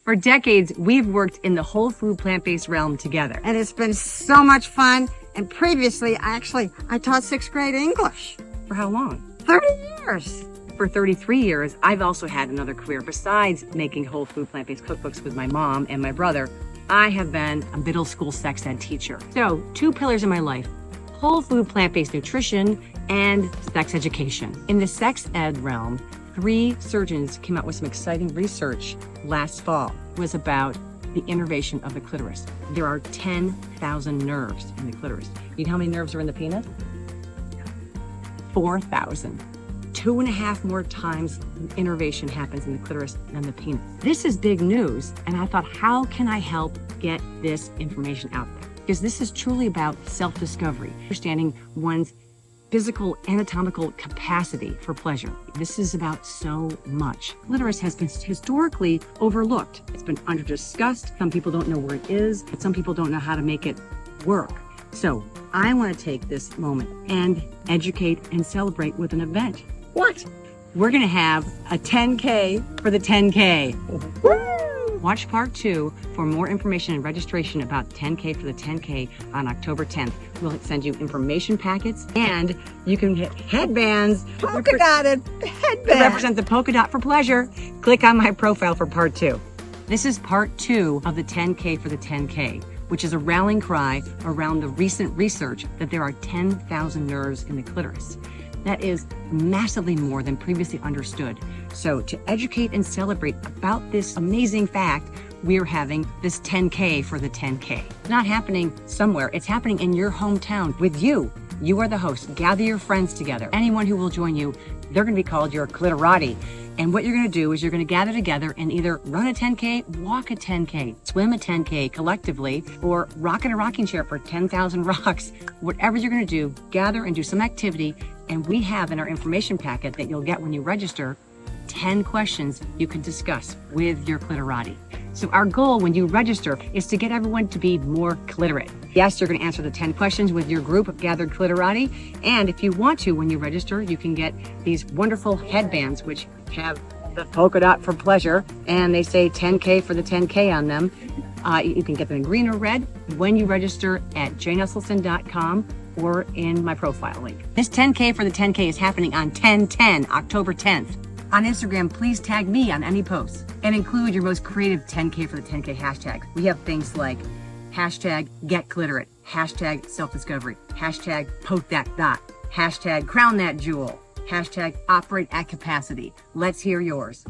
For decades, we've worked in the whole food plant-based realm together. And it's been so much fun. And previously, I taught 6th grade English. For how long? 30 years. For 33 years, I've also had another career besides making whole food plant-based cookbooks with my mom and my brother. I have been a middle school sex ed teacher. So 2 pillars in my life, whole food plant-based nutrition and sex education. In the sex ed realm, 3 surgeons came out with some exciting research last fall. It was about the innervation of the clitoris. There are 10,000 nerves in the clitoris. You know how many nerves are in the penis? 4,000. 2.5 more times innervation happens in the clitoris than the penis. This is big news, and I thought, how can I help get this information out there? Because this is truly about self-discovery, understanding one's physical anatomical capacity for pleasure. This is about so much. Clitoris has been historically overlooked. It's been under-discussed. Some people don't know where it is, but some people don't know how to make it work. So I want to take this moment and educate and celebrate with an event. What? We're going to have a 10K for the 10K. Woo! Watch part 2 for more information and registration about 10K for the 10K on October 10th. We'll send you information packets and you can get headbands. Polka dotted To headband. represent the polka dot for pleasure. Click on my profile for part 2. This is part 2 of the 10K for the 10K, which is a rallying cry around the recent research that there are 10,000 nerves in the clitoris. That is massively more than previously understood. So to educate and celebrate about this amazing fact, we're having this 10K for the 10K. It's not happening somewhere, it's happening in your hometown with you. You are the host. Gather your friends together. Anyone who will join you, they're gonna be called your clitorati. And what you're gonna do is you're gonna gather together and either run a 10K, walk a 10K, swim a 10K collectively, or rock in a rocking chair for 10,000 rocks. Whatever you're gonna do, gather and do some activity. And we have in our information packet that you'll get when you register, 10 questions you can discuss with your clitorati. So our goal when you register is to get everyone to be more clitorate. Yes, you're going to answer the 10 questions with your group of gathered clitorati. And if you want to, when you register, you can get these wonderful headbands, which have the polka dot for pleasure. And they say 10K for the 10K on them. You can get them in green or red when you register at janeesselstyn.com or in my profile link. This 10K for the 10K is happening on 10/10, October 10th. On Instagram, please tag me on any posts and include your most creative 10K for the 10K hashtags. We have things like hashtag get clitorate, hashtag self-discovery, hashtag poke that dot, hashtag crown that jewel, hashtag operate at capacity. Let's hear yours.